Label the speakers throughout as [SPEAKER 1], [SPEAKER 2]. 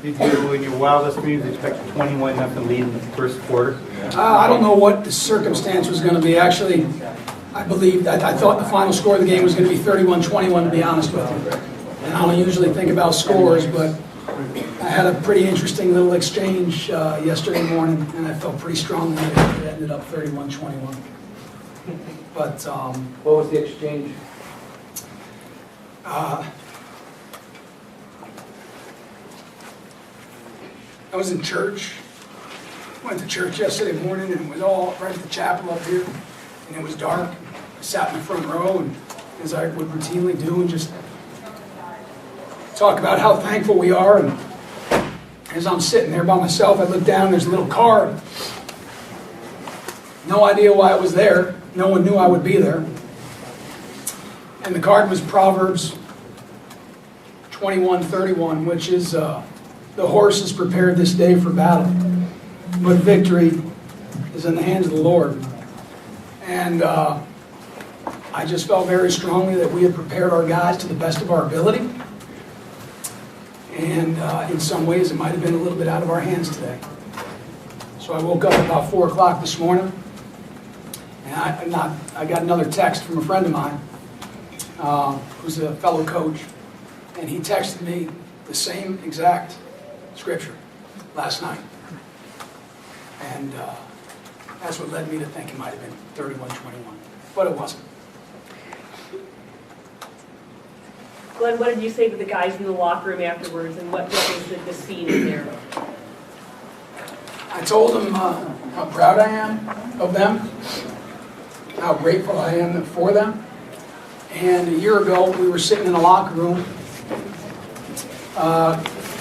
[SPEAKER 1] Did you, in your wildest dreams, expect a 21-0 lead in the first quarter?
[SPEAKER 2] I don't know what the circumstance was going to be. Actually, I thought the final score of the game was going to be 31-21, to be honest with you. And I don't usually think about scores, but I had a pretty interesting little exchange yesterday morning, and I felt pretty strongly that it ended up 31-21. But
[SPEAKER 1] What was the exchange?
[SPEAKER 2] I was in church. Went to church yesterday morning, and it was all right at the chapel up here, and it was dark. I sat in the front row, and as I would routinely do, and just talk about how thankful we are. And as I'm sitting there by myself, I look down, there's a little card. No idea why it was there. No one knew I would be there. And the card was Proverbs 21:31, which is, the horse is prepared this day for battle, but victory is in the hands of the Lord. And I just felt very strongly that we had prepared our guys to the best of our ability. And in some ways, it might have been a little bit out of our hands today. So I woke up about 4 o'clock this morning, and I got another text from a friend of mine who's a fellow coach, and he texted me the same exact scripture last night. And that's what led me to think it might have been 31-21, but it wasn't.
[SPEAKER 3] Glenn, what did you say to the guys in the locker room afterwards, and what was the scene in there?
[SPEAKER 2] I told them how proud I am of them, how grateful I am for them. And a year ago, we were sitting in a locker room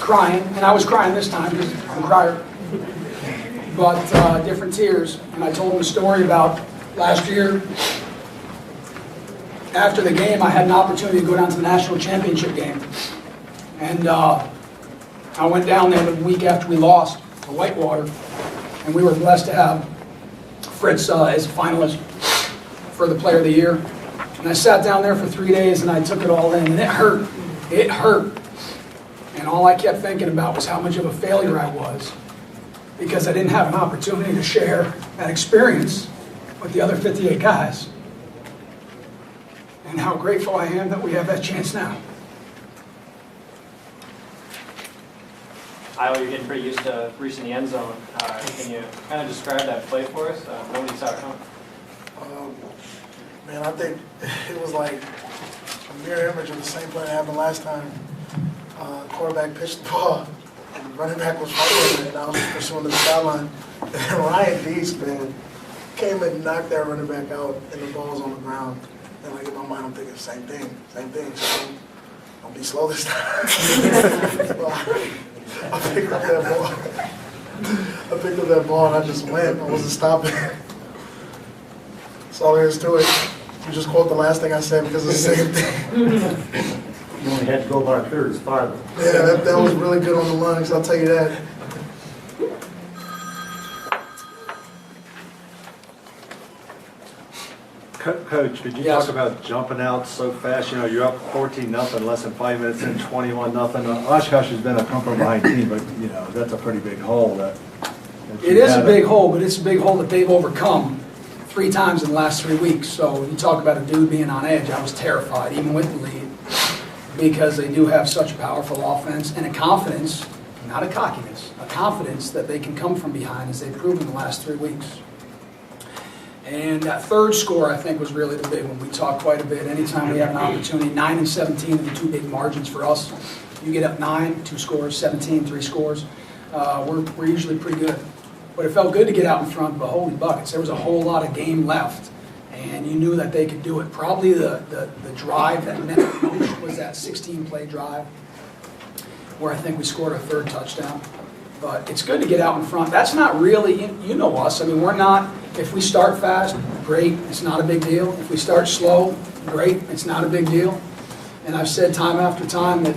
[SPEAKER 2] crying, and I was crying this time because I'm a crier, but different tears. And I told them a story about last year. After the game, I had an opportunity to go down to the national championship game. And I went down there the week after we lost to Whitewater, and we were blessed to have Fritz as a finalist for the Player of the Year. And I sat down there for 3 days, and I took it all in, and it hurt. It hurt. And all I kept thinking about was how much of a failure I was, because I didn't have an opportunity to share that experience with the other 58 guys. And how grateful I am that we have that chance now.
[SPEAKER 4] Iowa, you're getting pretty used to reaching the end zone. Can you kind of describe that play for us? Nobody saw it coming.
[SPEAKER 5] Man, I think it was like a mirror image of the same play that happened last time. Quarterback pitched the ball, and the running back was following it, and I was just pursuing the sideline. And then Ryan Deese, man, came and knocked that running back out, and the ball was on the ground. And like in my mind, I'm thinking same thing. So don't be slow this time. I picked up that ball and I just went. I wasn't stopping. That's all there is to it. You just quote the last thing I said because it's the same thing.
[SPEAKER 1] You only had to go about a third as far.
[SPEAKER 5] Yeah, that was really good on the lungs, I'll tell you that.
[SPEAKER 6] Coach, could you talk about jumping out so fast? You know, you're up 14-0, less than 5 minutes in, 21-0. Oshkosh has been a come from behind team, but you know that's a pretty big hole.
[SPEAKER 2] It is a big hole, but it's a big hole that they've overcome 3 times in the last 3 weeks. So when you talk about a dude being on edge, I was terrified, even with the lead, because they do have such a powerful offense and a confidence, not a cockiness, a confidence that they can come from behind, as they've proven the last 3 weeks. And that third score, I think, was really the big one. We talk quite a bit. Anytime we have an opportunity, 9 and 17 are the 2 big margins for us. You get up 9, 2 scores, 17, 3 scores. We're usually pretty good. But it felt good to get out in front, but holy buckets. There was a whole lot of game left, and you knew that they could do it. Probably the drive that meant the most was that 16-play drive, where I think we scored our 3rd touchdown. But it's good to get out in front. That's not really, you know us. I mean, we're not, if we start fast, great, it's not a big deal. If we start slow, great, it's not a big deal. And I've said time after time that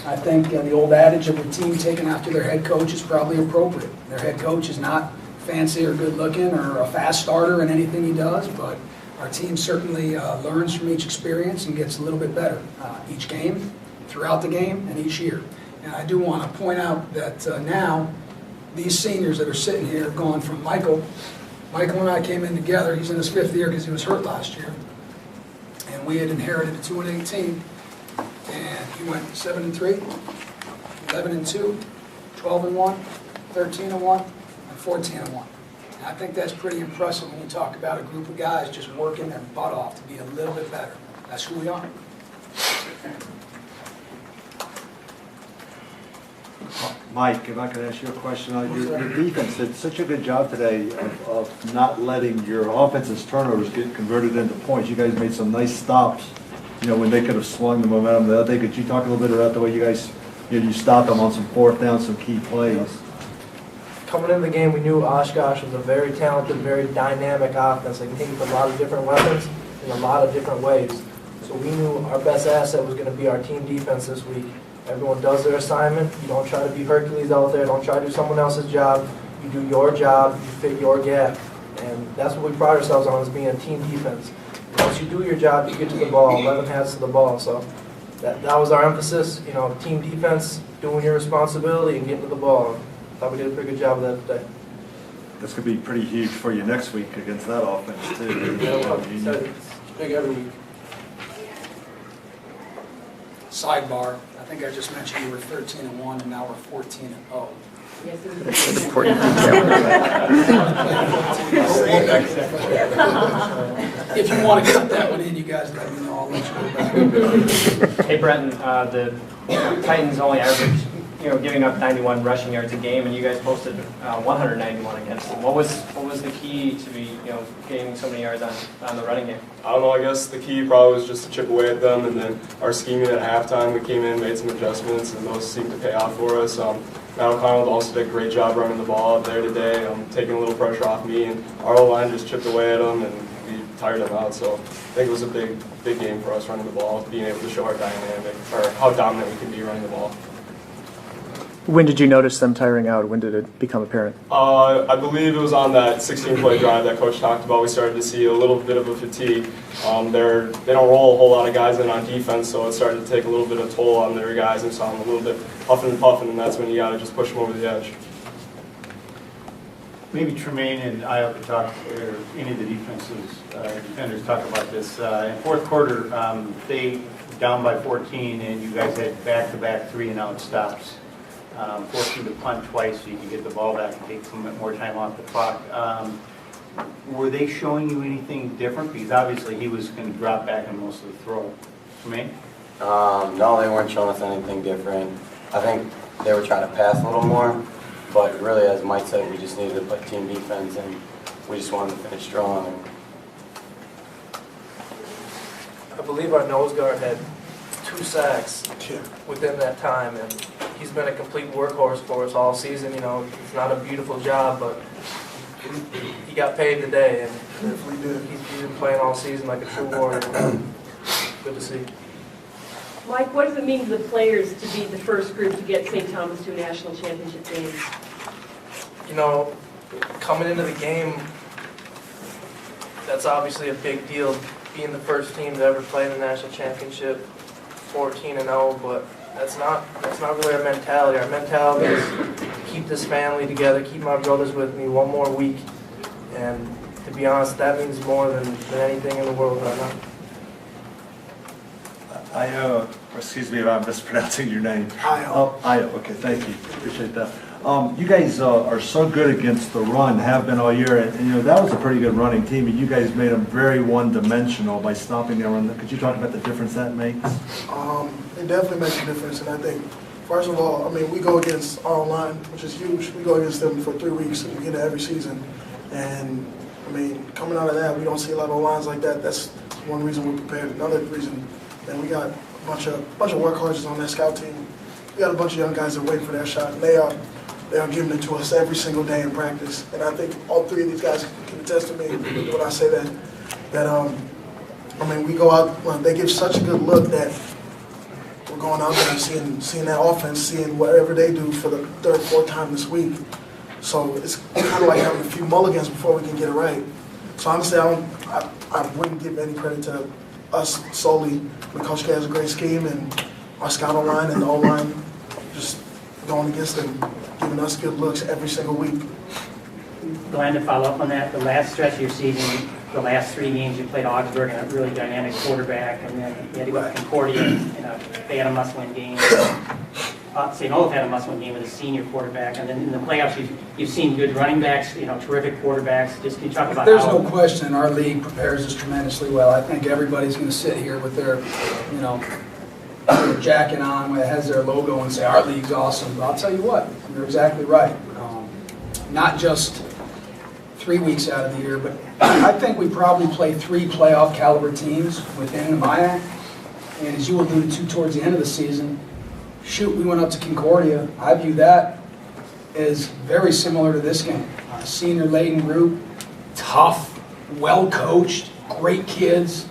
[SPEAKER 2] I think the old adage of a team taken after their head coach is probably appropriate. Their head coach is not fancy or good looking or a fast starter in anything he does, but our team certainly learns from each experience and gets a little bit better each game, throughout the game, and each year. And I do want to point out that now, these seniors that are sitting here have gone from Michael and I came in together. He's in his 5th year because he was hurt last year. And we had inherited a 2-8 and he went 7-3, 11-2, 12-1, 13-1, and 14-1. And I think that's pretty impressive when you talk about a group of guys just working their butt off to be a little bit better. That's who we are.
[SPEAKER 6] Mike, if I could ask you a question on your defense, did such a good job today of not letting your offense's turnovers get converted into points. You guys made some nice stops, when they could have swung the momentum the other day. Could you talk a little bit about the way you guys, you stopped them on some 4th down, some key plays?
[SPEAKER 7] Coming into the game, we knew Oshkosh was a very talented, very dynamic offense. They can hit with a lot of different weapons in a lot of different ways. So we knew our best asset was going to be our team defense this week. Everyone does their assignment. You don't try to be Hercules out there. Don't try to do someone else's job. You do your job. You fit your gap. And that's what we pride ourselves on, is being a team defense. Once you do your job, you get to the ball. 11 hands to the ball. So that was our emphasis. Team defense, doing your responsibility and getting to the ball. I thought we did a pretty good job of that today.
[SPEAKER 6] That's going to be pretty huge for you next week against that offense, too.
[SPEAKER 7] It's big every week.
[SPEAKER 2] Sidebar, I think I just mentioned we were 13-1 and now we're 14-0.
[SPEAKER 3] Yes, it was.
[SPEAKER 8] That's an important detail.
[SPEAKER 2] If you want to cut that one in, you guys let me know. I'll let you go back.
[SPEAKER 4] Hey, Brenton, the Titans only averaged, giving up 91 rushing yards a game, and you guys posted 191 against them. What was the key to be, gaining so many yards on the running game?
[SPEAKER 9] I don't know, I guess the key probably was just to chip away at them, and then our scheming at halftime, we came in, made some adjustments, and those seemed to pay off for us. Matt O'Connell also did a great job running the ball out there today, taking a little pressure off me, and our O-line just chipped away at them, and we tired them out. So I think it was a big game for us running the ball, being able to show our dynamic, or how dominant we can be running the ball.
[SPEAKER 8] When did you notice them tiring out? When did it become apparent?
[SPEAKER 9] I believe it was on that 16-play drive that Coach talked about. We started to see a little bit of a fatigue. They don't roll a whole lot of guys in on defense, so it started to take a little bit of toll on their guys, and saw them a little bit huffing and puffing, and that's when you got to just push them over the edge.
[SPEAKER 1] Maybe Tremaine and I could talk, or any of the defenders talk about this. In 4th quarter, they down by 14, and you guys had back-to-back 3-and-out stops. Forced you to punt twice so you could get the ball back and take some more time off the clock. Were they showing you anything different? Because obviously he was going to drop back in most of the throw. Tremaine?
[SPEAKER 10] No, they weren't showing us anything different. I think they were trying to pass a little more, but really, as Mike said, we just needed to play team defense, and we just wanted to finish strong.
[SPEAKER 7] I believe our nose guard had 2 sacks within that time, and he's been a complete workhorse for us all season. It's not a beautiful job, but he got paid today, and he's been playing all season like a true warrior. Good to see.
[SPEAKER 3] Mike, what does it mean to the players to be the first group to get St. Thomas to a national championship game?
[SPEAKER 7] Coming into the game, that's obviously a big deal. Being the first team to ever play in the national championship, 14-0, but that's not really our mentality. Our mentality is keep this family together, keep my brothers with me one more week, and to be honest, that means more than anything in the world right now.
[SPEAKER 6] Excuse me if I'm mispronouncing your name.
[SPEAKER 2] Io.
[SPEAKER 6] Io, okay, thank you. Appreciate that. You guys are so good against the run, have been all year, and that was a pretty good running team, and you guys made them very one-dimensional by stopping their run. Could you talk about the difference that makes?
[SPEAKER 5] It definitely makes a difference, and I think, first of all, we go against our line, which is huge. We go against them for 3 weeks at the beginning of every season, and coming out of that, we don't see a lot of lines like that. That's one reason we're prepared. Another reason, we got a bunch of workhorses on that scout team. We got a bunch of young guys that are waiting for their shot, and they are giving it to us every single day in practice. And I think all 3 of these guys can attest to me when I say that we go out, they give such a good look that we're going out there and seeing that offense, seeing whatever they do for the 3rd, 4th time this week. So it's kind of like having a few mulligans before we can get it right. So honestly, I wouldn't give any credit to us solely. Coach K has a great scheme, and our scout line and the O-line just going against them, giving us good looks every single week.
[SPEAKER 11] Glenn, to follow up on that, the last stretch of your season, the last 3 games you played Augsburg and a really dynamic quarterback, and then you had to go to Concordia in they had a must-win game. St. Olaf had a must-win game with a senior quarterback, and then in the playoffs you've seen good running backs, terrific quarterbacks. Just can you talk about
[SPEAKER 2] There's
[SPEAKER 11] how...
[SPEAKER 2] no question our league prepares us tremendously well. I think everybody's going to sit here with their, their jacket on that has their logo and say, our league's awesome. But I'll tell you what, you're exactly right. Not just 3 weeks out of the year, but I think we probably play 3 playoff caliber teams within the MIAC. And as you alluded to towards the end of the season, we went up to Concordia. I view that as very similar to this game. Senior-laden group, tough, well-coached, great kids,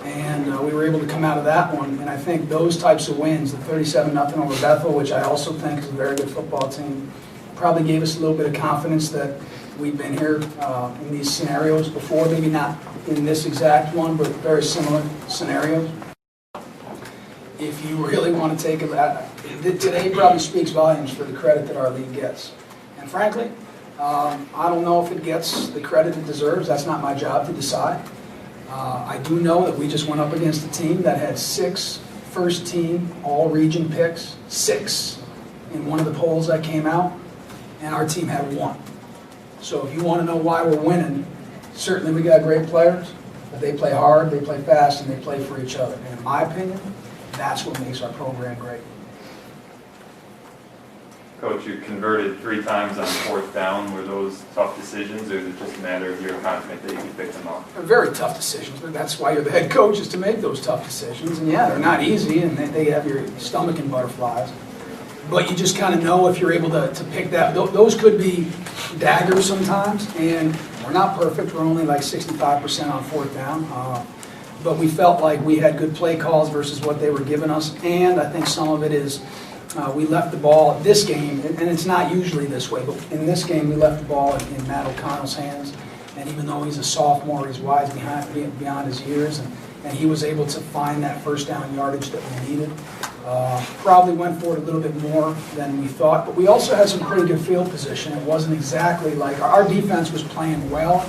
[SPEAKER 2] and we were able to come out of that one. And I think those types of wins, the 37-0 over Bethel, which I also think is a very good football team, probably gave us a little bit of confidence that we've been here in these scenarios before, maybe not in this exact one, but very similar scenarios. If you really want to take it, today probably speaks volumes for the credit that our league gets. And frankly, I don't know if it gets the credit it deserves. That's not my job to decide. I do know that we just went up against a team that had 6 first-team all-region picks, 6 in one of the polls that came out, and our team had 1. So if you want to know why we're winning, certainly we got great players, but they play hard, they play fast, and they play for each other. And in my opinion, that's what makes our program great.
[SPEAKER 12] Coach, you converted 3 times on 4th down. Were those tough decisions, or is it just a matter of you're confident that you can pick them up?
[SPEAKER 2] They're very tough decisions, but that's why you're the head coach, is to make those tough decisions. And yeah, they're not easy, and they have your stomach in butterflies. But you just kind of know if you're able to pick that. Those could be daggers sometimes, and we're not perfect. We're only like 65% on 4th down. But we felt like we had good play calls versus what they were giving us, and I think some of it is we left the ball this game, and it's not usually this way, but in this game we left the ball in Matt O'Connell's hands, and even though he's a sophomore, he's wise beyond his years, and he was able to find that first down yardage that we needed. Probably went for it a little bit more than we thought, but we also had some pretty good field position. It wasn't exactly like our defense was playing well,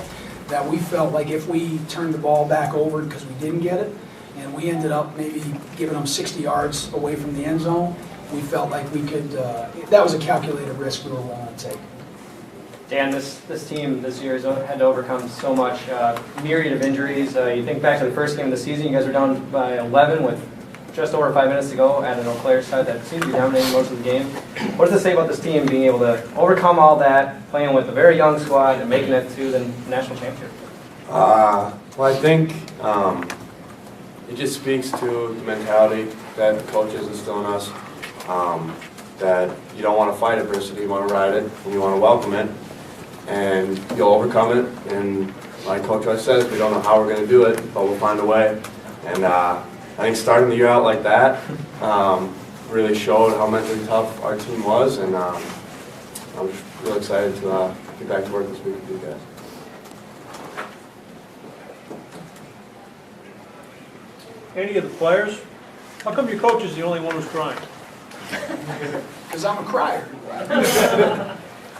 [SPEAKER 2] that we felt like if we turned the ball back over because we didn't get it, and we ended up maybe giving them 60 yards away from the end zone, we felt like we could, that was a calculated risk we were willing to take.
[SPEAKER 4] Dan, this team this year has had to overcome so much myriad of injuries. You think back to the first game of the season, you guys were down by 11 with just over 5 minutes to go at an Eau Claire side that seems to be dominating most of the game. What does it say about this team being able to overcome all that, playing with a very young squad and making it to the national championship?
[SPEAKER 13] Well, I think it just speaks to the mentality that the coaches instill in us, that you don't want to fight adversity, you want to ride it, and you want to welcome it, and you'll overcome it. And like Coach Rice says, we don't know how we're going to do it, but we'll find a way. And I think starting the year out like that really showed how mentally tough our team was, and I'm just really excited to get back to work this week with you guys.
[SPEAKER 14] Any of the players? How come your coach is the only one who's crying?
[SPEAKER 2] Because I'm a crier.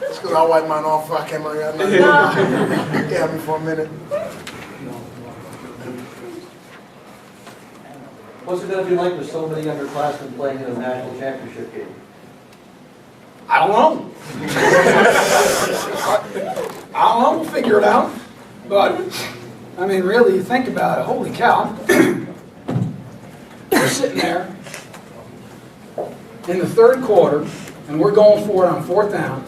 [SPEAKER 5] It's because I wiped mine off before I came out here. Yeah, me for a minute.
[SPEAKER 15] What's it going to be like with so many underclassmen playing in a national championship game?
[SPEAKER 2] I don't know. I don't know. We'll figure it out. But, I mean, really, you think about it. Holy cow. We're sitting there in the 3rd quarter, and we're going for it on 4th down.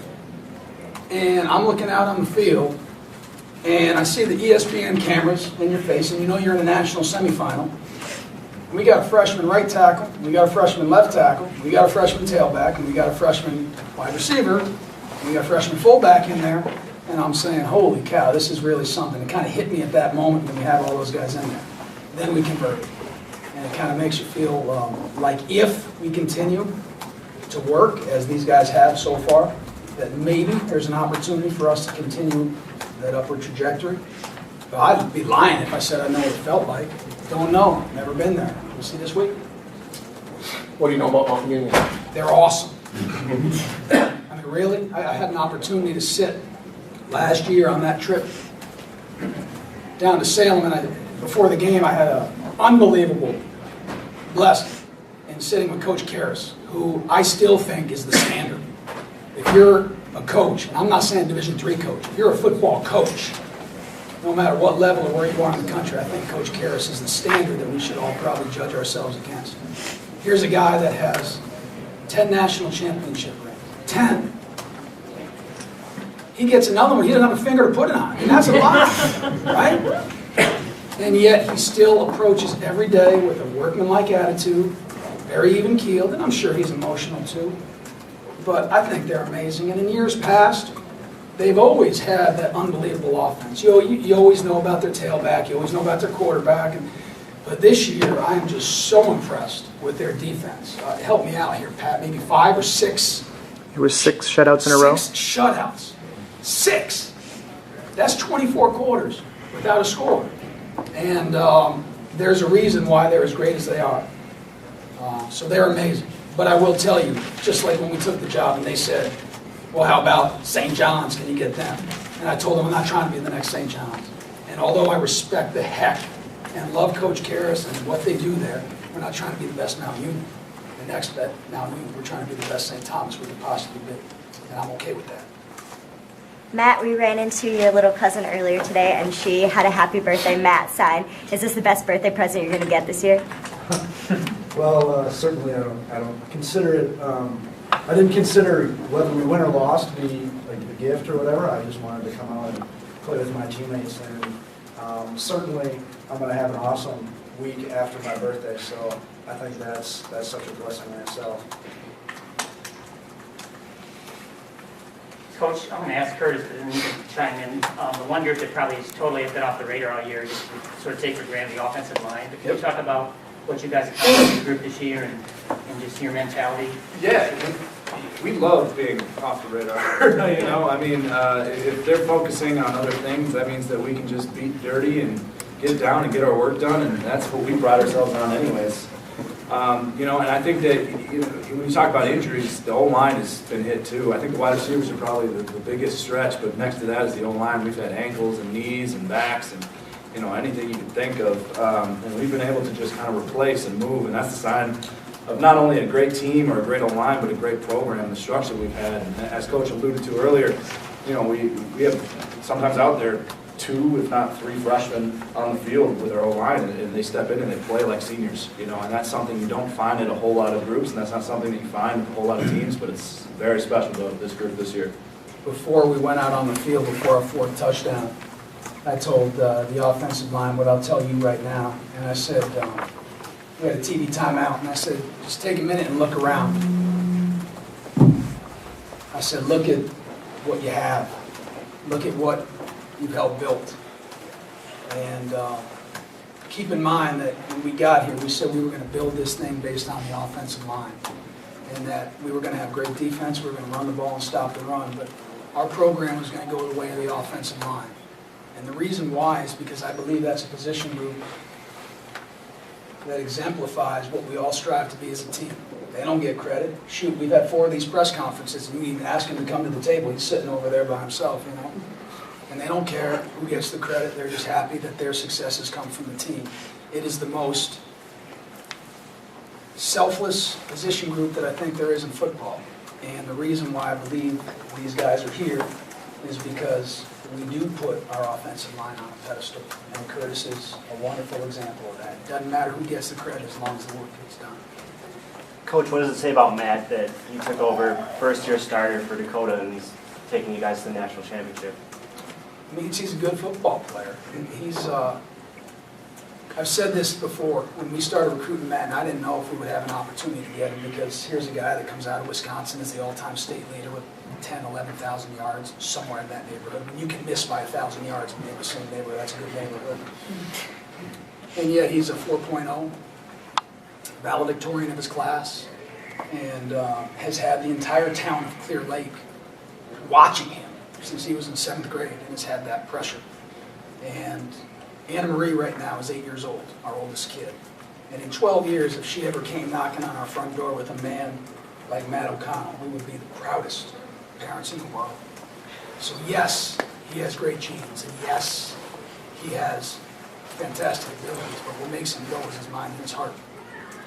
[SPEAKER 2] And I'm looking out on the field, and I see the ESPN cameras in your face, and you know you're in a national semifinal. We got a freshman right tackle, we got a freshman left tackle, we got a freshman tailback, and we got a freshman wide receiver, and we got a freshman fullback in there, and I'm saying, holy cow, this is really something. It kind of hit me at that moment when we have all those guys in there. Then we converted. And it kind of makes you feel like if we continue to work, as these guys have so far, that maybe there's an opportunity for us to continue that upward trajectory. But I'd be lying if I said I know what it felt like. Don't know. Never been there. We'll see this week.
[SPEAKER 14] What do you know about Mountain Union?
[SPEAKER 2] They're awesome. I mean, really? I had an opportunity to sit last year on that trip down to Salem, and before the game, I had an unbelievable blessing in sitting with Coach Karras, who I still think is the standard. If you're a coach, and I'm not saying Division III coach, if you're a football coach, no matter what level or where you are in the country, I think Coach Karras is the standard that we should all probably judge ourselves against. Here's a guy that has 10 national championship rings. 10. He gets another one, he doesn't have a finger to put it on. And that's a lot, right? And yet he still approaches every day with a workmanlike attitude, very even-keeled, and I'm sure he's emotional too. But I think they're amazing. And in years past, they've always had that unbelievable offense. You always know about their tailback, you always know about their quarterback. But this year, I am just so impressed with their defense. Help me out here, Pat. Maybe 5 or 6.
[SPEAKER 8] It was 6 shutouts in a row?
[SPEAKER 2] 6 shutouts. 6. That's 24 quarters without a score. And there's a reason why they're as great as they are. So they're amazing. But I will tell you, just like when we took the job and they said, well, how about St. John's? Can you get them? And I told them I'm not trying to be the next St. John's. And although I respect the heck and love Coach Karras and what they do there, we're not trying to be the best Mount Union. The next best Mount Union, we're trying to be the best St. Thomas we could possibly be. And I'm okay with that.
[SPEAKER 16] Matt, we ran into your little cousin earlier today, and she had a happy birthday Matt sign. Is this the best birthday present you're going to get this year?
[SPEAKER 7] Well, certainly I don't consider it. I didn't consider whether we win or lost to be like a gift or whatever. I just wanted to come out and play with my teammates, and certainly I'm going to have an awesome week after my birthday. So I think that's such a blessing in itself.
[SPEAKER 11] Coach, I'm going to ask Curtis, and you can chime in. The one group that probably is totally been off the radar all year, just sort of take for granted the offensive line. But can you talk about what you guys accomplished in the group this year and just your mentality?
[SPEAKER 17] Yeah, we love being off the radar. You know, I mean, if they're focusing on other things, that means that we can just beat dirty and get down and get our work done, and that's what we pride ourselves on anyways. You know, and I think that when you talk about injuries, the O-line has been hit too. I think the wide receivers are probably the biggest stretch, but next to that is the O-line. We've had ankles and knees and backs and, you know, anything you can think of. And we've been able to just kind of replace and move, and that's a sign of not only a great team or a great O-line, but a great program, the structure we've had. And as Coach alluded to earlier, you know, we have sometimes out there 2, if not 3 freshmen on the field with our O-line, and they step in and they play like seniors, you know, and that's something you don't find in a whole lot of groups, and that's not something that you find with a whole lot of teams, but it's very special to this group this year.
[SPEAKER 2] Before we went out on the field, before our 4th touchdown, I told the offensive line what I'll tell you right now, and I said, we had a TV timeout, and I said, just take a minute and look around. I said, look at what you have. Look at what you've helped build. And keep in mind that when we got here, we said we were going to build this thing based on the offensive line. And that we were going to have great defense, we were going to run the ball and stop the run, but our program was going to go the way of the offensive line. And the reason why is because I believe that's a position group that exemplifies what we all strive to be as a team. They don't get credit. Shoot, we've had 4 of these press conferences, and we even ask him to come to the table. He's sitting over there by himself, you know. And they don't care who gets the credit. They're just happy that their successes come from the team. It is the most selfless position group that I think there is in football. And the reason why I believe these guys are here is because we do put our offensive line on a pedestal. And Curtis is a wonderful example of that. It doesn't matter who gets the credit as long as the work gets done.
[SPEAKER 18] Coach, what does it say about Matt that he took over first-year starter for Dakota and he's taking you guys to the national championship?
[SPEAKER 2] I mean, he's a good football player. I've said this before, when we started recruiting Matt, and I didn't know if we would have an opportunity to get him, because here's a guy that comes out of Wisconsin as the all-time state leader with 10, 11,000 yards, somewhere in that neighborhood. When you can miss by 1,000 yards and be in the same neighborhood, that's a good neighborhood. And yet he's a 4.0, valedictorian of his class, and has had the entire town of Clear Lake watching him since he was in 7th grade, and has had that pressure. And Anna Marie right now is 8 years old, our oldest kid. And in 12 years, if she ever came knocking on our front door with a man like Matt O'Connell, we would be the proudest parents in the world. So yes, he has great genes, and yes, he has fantastic abilities, but what makes him go is his mind and his heart,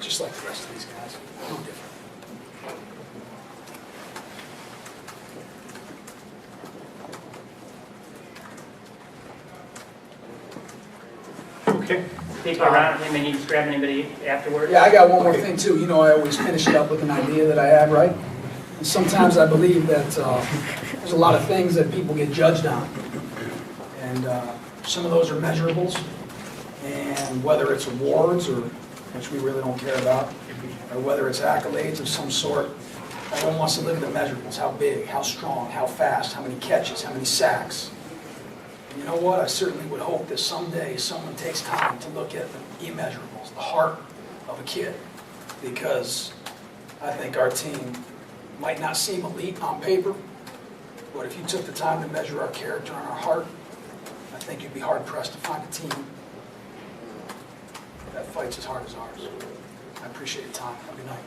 [SPEAKER 2] just like the rest of these guys, no different.
[SPEAKER 1] Okay.
[SPEAKER 11] Take a round of him and you just grab anybody afterwards?
[SPEAKER 2] Yeah, I got one more thing too. You know, I always finish it up with an idea that I have, right? And sometimes I believe that there's a lot of things that people get judged on. And some of those are measurables. And whether it's awards, or which we really don't care about, or whether it's accolades of some sort, everyone wants to live at the measurables. How big, how strong, how fast, how many catches, how many sacks. And you know what? I certainly would hope that someday someone takes time to look at the immeasurables, the heart of a kid. Because I think our team might not seem elite on paper, but if you took the time to measure our character and our heart, I think you'd be hard-pressed to find a team that fights as hard as ours. I appreciate your time. Have a good night.